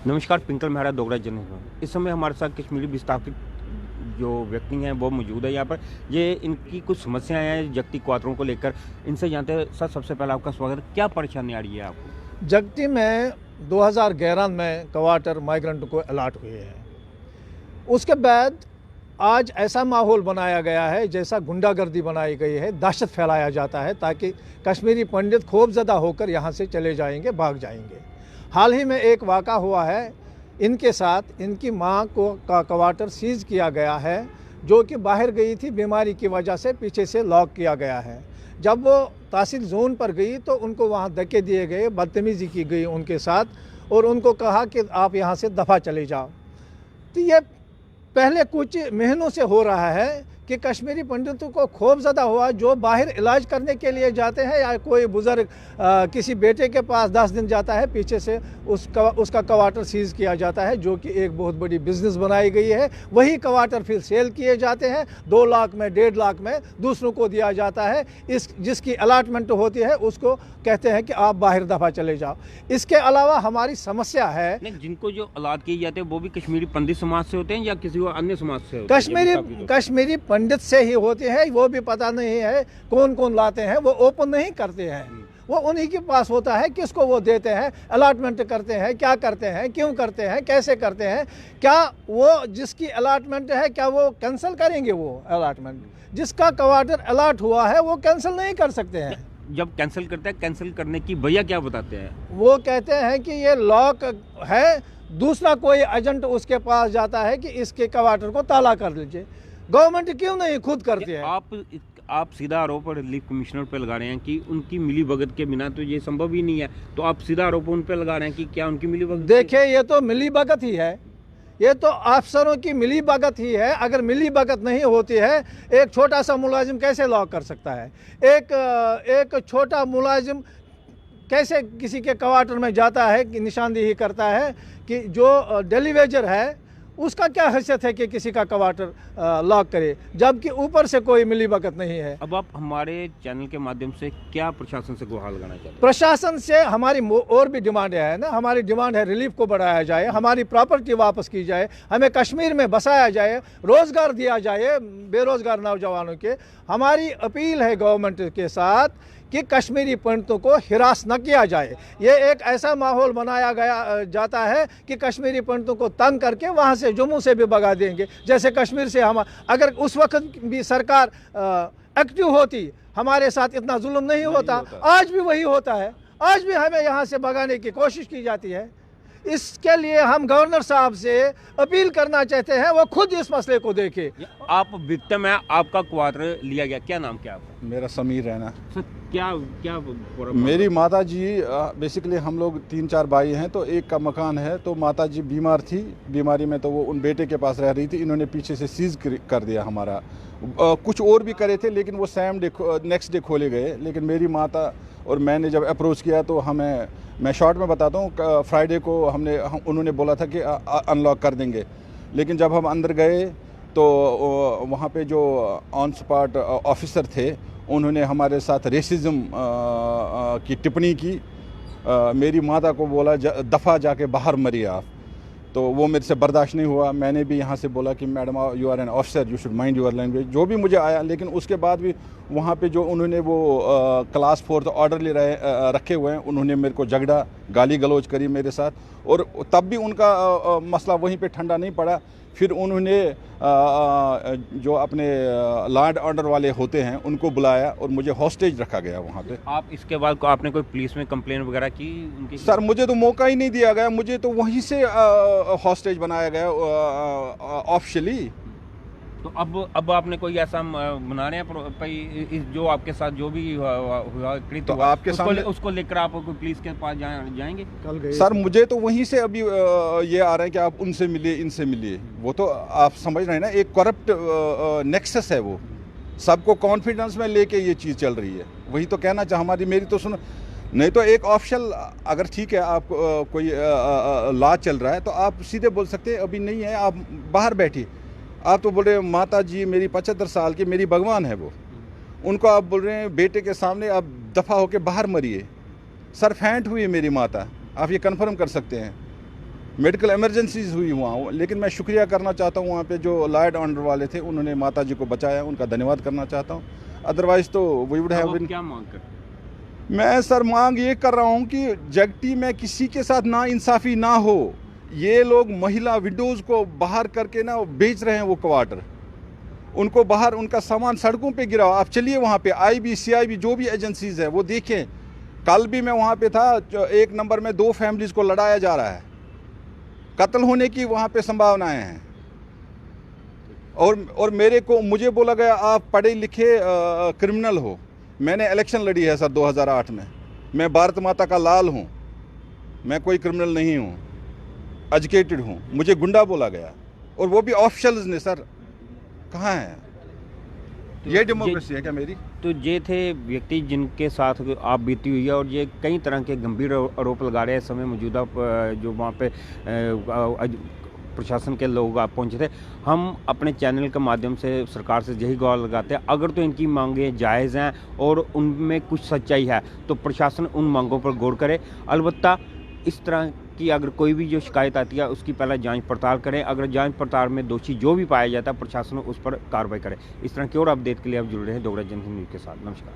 नमस्कार, पिंकल मेहरा डोगरा जर्नलिस्ट। इस समय हमारे साथ कश्मीरी विस्थापित जो व्यक्ति हैं वो मौजूद है यहाँ पर। ये इनकी कुछ समस्याएं हैं जगती क्वार्टरों को लेकर, इनसे जानते हैं। सर, सबसे पहले आपका स्वागत। क्या परेशानी आ रही है आपको? जगती में 2011 में क्वार्टर माइग्रेंट को अलाट हुए हैं। उसके बाद आज ऐसा माहौल बनाया गया है जैसा गुंडागर्दी बनाई गई है, दहशत फैलाया जाता है ताकि कश्मीरी पंडित खौफजदा होकर यहाँ से चले जाएंगे, भाग जाएंगे। हाल ही में एक वाक़ा हुआ है इनके साथ। इनकी मां को का क्वार्टर सीज किया गया है, जो कि बाहर गई थी बीमारी की वजह से, पीछे से लॉक किया गया है। जब वो तहसील जोन पर गई तो उनको वहाँ धक्के दिए गए, बदतमीज़ी की गई उनके साथ और उनको कहा कि आप यहाँ से दफ़ा चले जाओ। तो ये पहले कुछ महीनों से हो रहा है कि कश्मीरी पंडितों को खौफजदा हुआ, जो बाहर इलाज करने के लिए जाते हैं या कोई बुज़ुर्ग किसी बेटे के पास 10 दिन जाता है, पीछे से उसका क्वार्टर सीज किया जाता है, जो कि एक बहुत बड़ी बिजनेस बनाई गई है। वही क्वार्टर फिर सेल किए जाते हैं, 2 लाख में 1.5 लाख में दूसरों को दिया जाता है। जिसकी अलाटमेंट होती है उसको कहते हैं कि आप बाहर दफ़ा चले जाओ। इसके अलावा हमारी समस्या है, जिनको जो अलाट किए जाते हैं वो भी कश्मीरी पंडित समाज से होते हैं या किसी और अन्य समाज से होते हैं? कश्मीरी पंडित से ही होते हैं। वो भी पता नहीं है कौन कौन लाते हैं, वो ओपन नहीं करते हैं। वो उन्हीं के पास होता है, किसको वो देते हैं, अलॉटमेंट करते हैं, क्या करते हैं, क्यों करते हैं, कैसे करते हैं, क्या वो जिसकी अलॉटमेंट है क्या वो कैंसिल करेंगे? वो अलॉटमेंट जिसका क्वार्टर अलॉट हुआ है वो कैंसिल नहीं कर सकते हैं। जब कैंसिल करते हैं, कैंसिल करने की वजह क्या बताते हैं? वो कहते हैं कि ये लॉक है, दूसरा कोई एजेंट उसके पास जाता है कि इसके क्वार्टर को ताला कर लीजिए। गवर्नमेंट क्यों नहीं खुद करती है? आप सीधा आरोप रिलीफ कमिश्नर पे लगा रहे हैं कि उनकी मिली भगत के बिना तो ये संभव ही नहीं है, तो आप सीधा आरोप उन पे लगा रहे हैं कि क्या उनकी मिली भगत? देखिए, ये तो मिली भगत ही है, ये तो अफसरों की मिली भगत ही है। अगर मिली भगत नहीं होती है, एक छोटा सा मुलाजिम कैसे लॉक कर सकता है? एक छोटा मुलाजिम कैसे किसी के क्वार्टर में जाता है कि निशानदेही करता है कि जो डेली वेजर है उसका क्या हैसियत है कि किसी का क्वार्टर लॉक करे, जबकि ऊपर से कोई मिली भगत नहीं है। अब आप हमारे चैनल के माध्यम से क्या प्रशासन से गुहार लगाना चाहते हैं? प्रशासन से हमारी और भी डिमांड है ना। हमारी डिमांड है रिलीफ को बढ़ाया जाए, हमारी प्रॉपर्टी वापस की जाए, हमें कश्मीर में बसाया जाए, रोज़गार दिया जाए बेरोज़गार नौजवानों के। हमारी अपील है गवर्नमेंट के साथ कि कश्मीरी पंडितों को हिरास न किया जाए। ये एक ऐसा माहौल बनाया गया जाता है कि कश्मीरी पंडितों को तंग करके वहाँ से जम्मू से भी भगा देंगे। जैसे कश्मीर से हम अगर उस वक्त भी सरकार एक्टिव होती, हमारे साथ इतना जुल्म नहीं होता। आज भी वही होता है, आज भी हमें यहाँ से भगाने की कोशिश की जाती है। इसके लिए हम गवर्नर साहब से अपील करना चाहते हैं, वो खुद इस मसले को देखे। आप विक्टिम है, आपका क्वार्टर लिया गया, क्या नाम क्या आपका? मेरा समीर रहना। सर, क्या क्या मेरी माता जी बेसिकली हम लोग 3-4 भाई हैं, तो एक का मकान है। तो माता जी बीमार थी, बीमारी में तो वो उन बेटे के पास रह रही थी। इन्होंने पीछे से सीज कर दिया हमारा। कुछ और भी करे थे लेकिन वो सेम डे नेक्स्ट डे खोले गए। लेकिन मेरी माता और मैंने जब अप्रोच किया तो मैं शॉर्ट में बताता हूँ, फ्राइडे को उन्होंने बोला था कि अनलॉक कर देंगे। लेकिन जब हम अंदर गए तो वहाँ पे जो ऑन स्पॉट ऑफिसर थे उन्होंने हमारे साथ रेसिज्म की टिप्पणी की। मेरी माता को बोला दफ़ा जाके बाहर मरिए आप। तो वो मेरे से बर्दाश्त नहीं हुआ। मैंने भी यहाँ से बोला कि madam you are an officer, you should mind your language, जो भी मुझे आया। लेकिन उसके बाद भी वहाँ पे जो उन्होंने वो क्लास 4 ऑर्डर ले रखे हुए हैं, उन्होंने मेरे को झगड़ा गाली गलौज करी मेरे साथ। और तब भी उनका मसला वहीं पे ठंडा नहीं पड़ा। फिर उन्होंने जो अपने लैंड ऑर्डर वाले होते हैं उनको बुलाया और मुझे हॉस्टेज रखा गया वहाँ पे। आप इसके बाद आपने कोई पुलिस में कंप्लेन वगैरह की उनकी? सर, मुझे तो मौका ही नहीं दिया गया, मुझे तो वहीं से हॉस्टेज बनाया गया ऑफिशियली। तो अब आपने कोई ऐसा बना रहे हैं जो आपके साथ जो भी हुआ तो आपके सामने उसको लेकर आप कोई पुलिस के पास जाएंगे? कल गए सर, मुझे तो वहीं से अभी ये आ रहा है कि आप उनसे मिलिए, इनसे मिलिए। वो तो आप समझ रहे हैं ना, एक करप्ट नेक्सस है। वो सबको कॉन्फिडेंस में लेके ये चीज़ चल रही है। वही तो कहना चाह मेरी तो सुनो। नहीं तो एक ऑफिशियल अगर ठीक है, आप कोई लॉ चल रहा है तो आप सीधे बोल सकते हैं अभी नहीं है, आप बाहर बैठिए। आप तो बोल रहे हैं माता जी मेरी 75 साल की, मेरी भगवान है वो, उनको आप बोल रहे हैं बेटे के सामने आप दफ़ा होके बाहर मरिए। सर फैंट हुई है मेरी माता, आप ये कंफर्म कर सकते हैं। मेडिकल इमरजेंसीज हुई वहाँ, लेकिन मैं शुक्रिया करना चाहता हूँ वहाँ पे जो लॉ एंड ऑर्डर वाले थे, उन्होंने माता जी को बचाया, उनका धन्यवाद करना चाहता हूँ। अदरवाइज तो वी वुड हैव बीन। क्या मांग कर? मैं सर मांग ये कर रहा हूँ कि जगती में किसी के साथ ना इंसाफी ना हो। ये लोग महिला विडोज़ को बाहर करके ना बेच रहे हैं वो क्वार्टर, उनको बाहर उनका सामान सड़कों पे गिरा। आप चलिए वहाँ पे IB CIB जो भी एजेंसीज है वो देखें। कल भी मैं वहाँ पे था, 1 नंबर में 2 फैमिलीज़ को लड़ाया जा रहा है, कत्ल होने की वहाँ पे संभावनाएं हैं। और मुझे बोला गया आप पढ़े लिखे क्रिमिनल हो। मैंने इलेक्शन लड़ी है सर 2008 में, मैं भारत माता का लाल हूँ, मैं कोई क्रिमिनल नहीं हूँ, एजुकेटेड हूँ। मुझे गुंडा बोला गया, और वो भी ऑफिशियल्स ने। सर कहाँ है ये डेमोक्रेसी है क्या मेरी? तो ये थे व्यक्ति जिनके साथ आप बीती हुई है, और ये कई तरह के गंभीर आरोप लगा रहे हैं। इस समय मौजूदा जो वहाँ पे प्रशासन के लोग आप पहुँचे थे। हम अपने चैनल के माध्यम से सरकार से यही गुहार लगाते हैं, अगर तो इनकी मांगें जायज़ हैं और उनमें कुछ सच्चाई है तो प्रशासन उन मांगों पर गौर करे। अलबत्ता इस तरह की अगर कोई भी जो शिकायत आती है उसकी पहले जांच पड़ताल करें। अगर जांच पड़ताल में दोषी जो भी पाया जाता है प्रशासन उस पर कार्रवाई करे। इस तरह की और अपडेट के लिए आप जुड़ रहे हैं डोगरा जनहित न्यूज़ के साथ। नमस्कार।